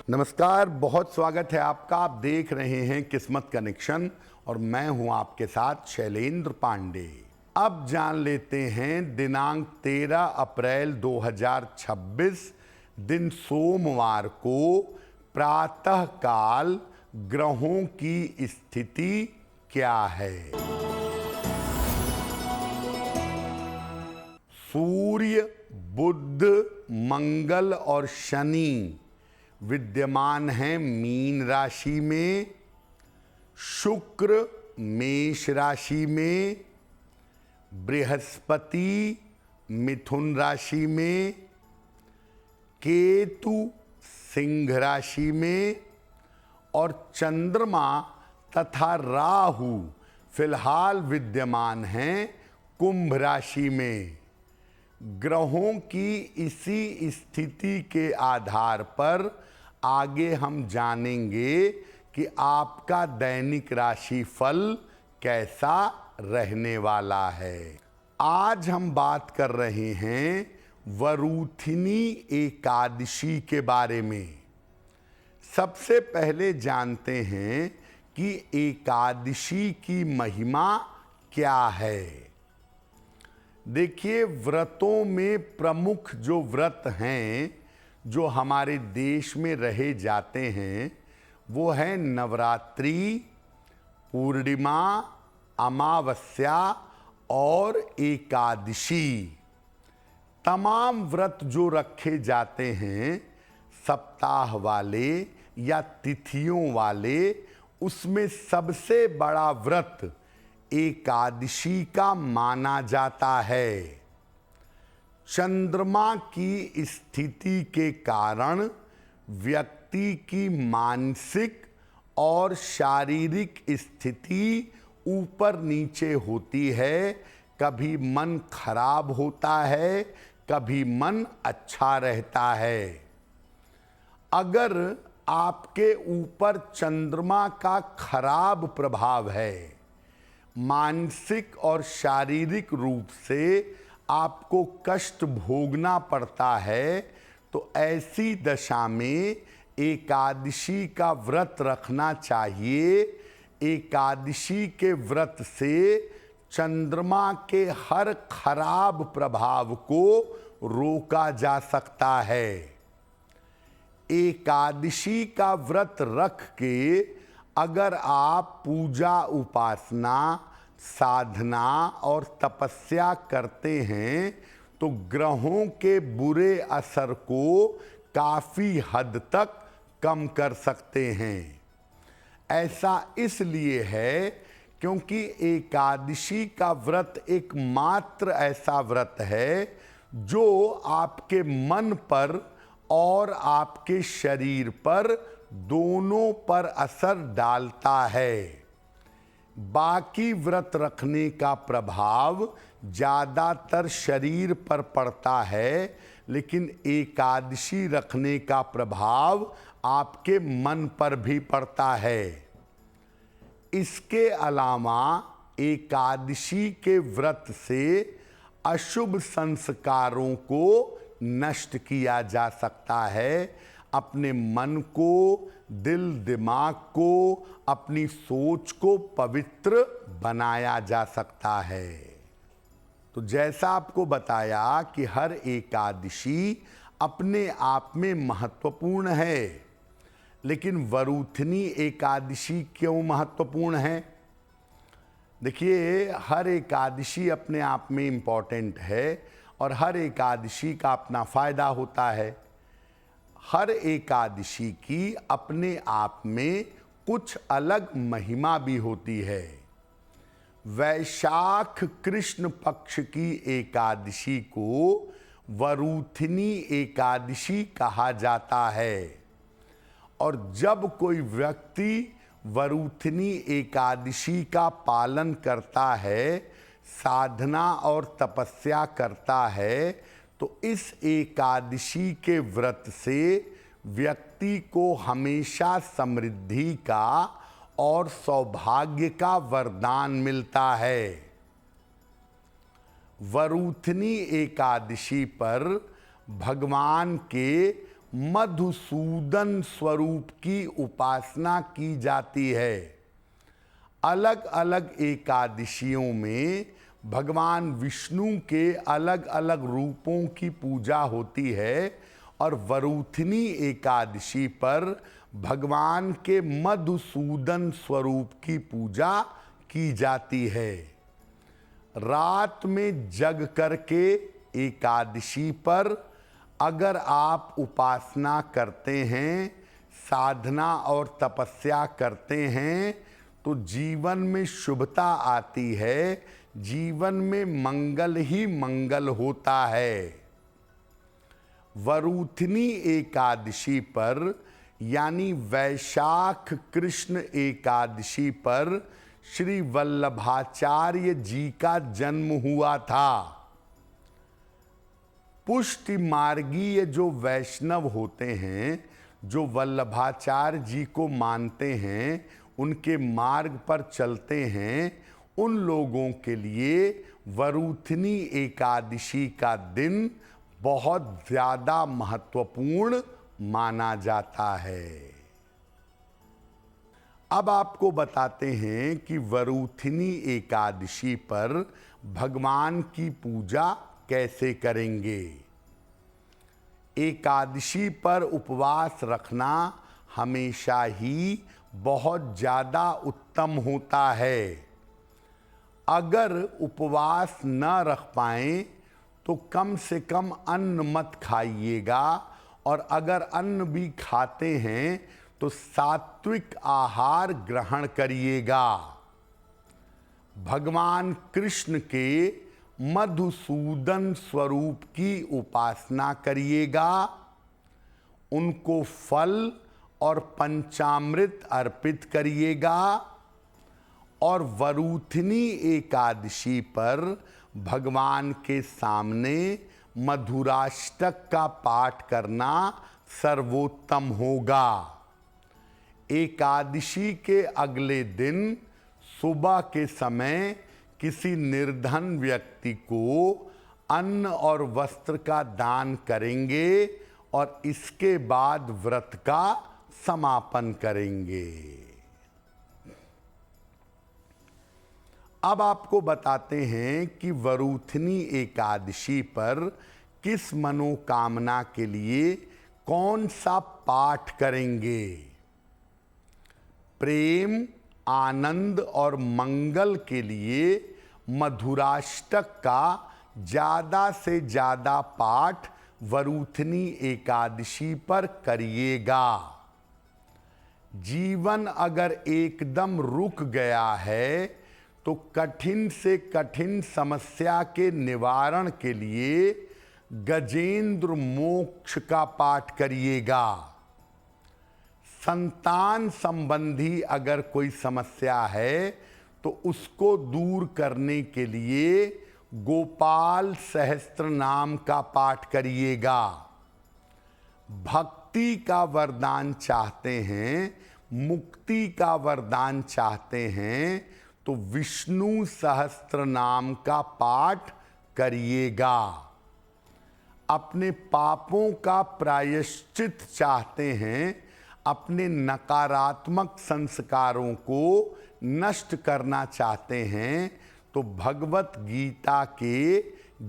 नमस्कार, बहुत स्वागत है आपका। आप देख रहे हैं किस्मत कनेक्शन और मैं हूं आपके साथ शैलेंद्र पांडे। अब जान लेते हैं दिनांक 13 अप्रैल 2026 दिन सोमवार को प्रातः काल ग्रहों की स्थिति क्या है। सूर्य, बुध, मंगल और शनि विद्यमान हैं मीन राशि में, शुक्र मेष राशि में, बृहस्पति मिथुन राशि में, केतु सिंह राशि में और चंद्रमा तथा राहु फिलहाल विद्यमान हैं कुंभ राशि में। ग्रहों की इसी स्थिति के आधार पर आगे हम जानेंगे कि आपका दैनिक राशि फल कैसा रहने वाला है। आज हम बात कर रहे हैं वरूथिनी एकादशी के बारे में। सबसे पहले जानते हैं कि एकादशी की महिमा क्या है। देखिए, व्रतों में प्रमुख जो व्रत हैं जो हमारे देश में रहे जाते हैं वो है नवरात्रि, पूर्णिमा, अमावस्या और एकादशी। तमाम व्रत जो रखे जाते हैं सप्ताह वाले या तिथियों वाले, उसमें सबसे बड़ा व्रत एकादशी का माना जाता है। चंद्रमा की स्थिति के कारण व्यक्ति की मानसिक और शारीरिक स्थिति ऊपर नीचे होती है। कभी मन खराब होता है, कभी मन अच्छा रहता है। अगर आपके ऊपर चंद्रमा का खराब प्रभाव है, मानसिक और शारीरिक रूप से आपको कष्ट भोगना पड़ता है, तो ऐसी दशा में एकादशी का व्रत रखना चाहिए। एकादशी के व्रत से चंद्रमा के हर खराब प्रभाव को रोका जा सकता है। एकादशी का व्रत रख के अगर आप पूजा, उपासना, साधना और तपस्या करते हैं तो ग्रहों के बुरे असर को काफ़ी हद तक कम कर सकते हैं। ऐसा इसलिए है क्योंकि एकादशी का व्रत एकमात्र ऐसा व्रत है जो आपके मन पर और आपके शरीर पर दोनों पर असर डालता है। बाकी व्रत रखने का प्रभाव ज़्यादातर शरीर पर पड़ता है, लेकिन एकादशी रखने का प्रभाव आपके मन पर भी पड़ता है। इसके अलावा एकादशी के व्रत से अशुभ संस्कारों को नष्ट किया जा सकता है। अपने मन को, दिल दिमाग को, अपनी सोच को पवित्र बनाया जा सकता है। तो जैसा आपको बताया कि हर एकादशी अपने आप में महत्वपूर्ण है, लेकिन वरूथिनी एकादशी क्यों महत्वपूर्ण है? देखिए, हर एकादशी अपने आप में इम्पॉर्टेंट है और हर एकादशी का अपना फायदा होता है। हर एकादशी की अपने आप में कुछ अलग महिमा भी होती है। वैशाख कृष्ण पक्ष की एकादशी को वरूथिनी एकादशी कहा जाता है। और जब कोई व्यक्ति वरूथिनी एकादशी का पालन करता है, साधना और तपस्या करता है, तो इस एकादशी के व्रत से व्यक्ति को हमेशा समृद्धि का और सौभाग्य का वरदान मिलता है। वरूथिनी एकादशी पर भगवान के मधुसूदन स्वरूप की उपासना की जाती है। अलग अलग एकादशियों में भगवान विष्णु के अलग अलग रूपों की पूजा होती है और वरूथनी एकादशी पर भगवान के मधुसूदन स्वरूप की पूजा की जाती है। रात में जग करके एकादशी पर अगर आप उपासना करते हैं, साधना और तपस्या करते हैं तो जीवन में शुभता आती है, जीवन में मंगल ही मंगल होता है। वरूथनी एकादशी पर यानी वैशाख कृष्ण एकादशी पर श्री वल्लभाचार्य जी का जन्म हुआ था। पुष्टि मार्गीय जो वैष्णव होते हैं, जो वल्लभाचार्य जी को मानते हैं, उनके मार्ग पर चलते हैं, उन लोगों के लिए वरूथनी एकादशी का दिन बहुत ज्यादा महत्वपूर्ण माना जाता है। अब आपको बताते हैं कि वरूथनी एकादशी पर भगवान की पूजा कैसे करेंगे। एकादशी पर उपवास रखना हमेशा ही बहुत ज़्यादा उत्तम होता है। अगर उपवास न रख पाएं तो कम से कम अन्न मत खाइएगा, और अगर अन्न भी खाते हैं तो सात्विक आहार ग्रहण करिएगा। भगवान कृष्ण के मधुसूदन स्वरूप की उपासना करिएगा, उनको फल और पंचामृत अर्पित करिएगा, और वरूथनी एकादशी पर भगवान के सामने मधुराष्टक का पाठ करना सर्वोत्तम होगा। एकादशी के अगले दिन सुबह के समय किसी निर्धन व्यक्ति को अन्न और वस्त्र का दान करेंगे और इसके बाद व्रत का समापन करेंगे। अब आपको बताते हैं कि वरूथनी एकादशी पर किस मनोकामना के लिए कौन सा पाठ करेंगे। प्रेम, आनंद और मंगल के लिए मधुराष्टक का ज़्यादा से ज़्यादा पाठ वरूथनी एकादशी पर करिएगा। जीवन अगर एकदम रुक गया है तो कठिन से कठिन समस्या के निवारण के लिए गजेंद्र मोक्ष का पाठ करिएगा। संतान संबंधी अगर कोई समस्या है तो उसको दूर करने के लिए गोपाल सहस्त्र नाम का पाठ करिएगा। भक्ति का वरदान चाहते हैं, मुक्ति का वरदान चाहते हैं तो विष्णु सहस्त्र नाम का पाठ करिएगा। अपने पापों का प्रायश्चित चाहते हैं, अपने नकारात्मक संस्कारों को नष्ट करना चाहते हैं तो भगवत गीता के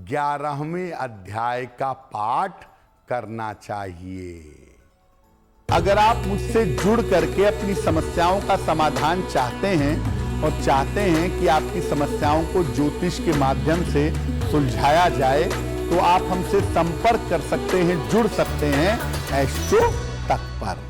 11वें अध्याय का पाठ करना चाहिए। अगर आप मुझसे जुड़ करके अपनी समस्याओं का समाधान चाहते हैं और चाहते हैं कि आपकी समस्याओं को ज्योतिष के माध्यम से सुलझाया जाए तो आप हमसे संपर्क कर सकते हैं, जुड़ सकते हैं एस्ट्रो तक पर।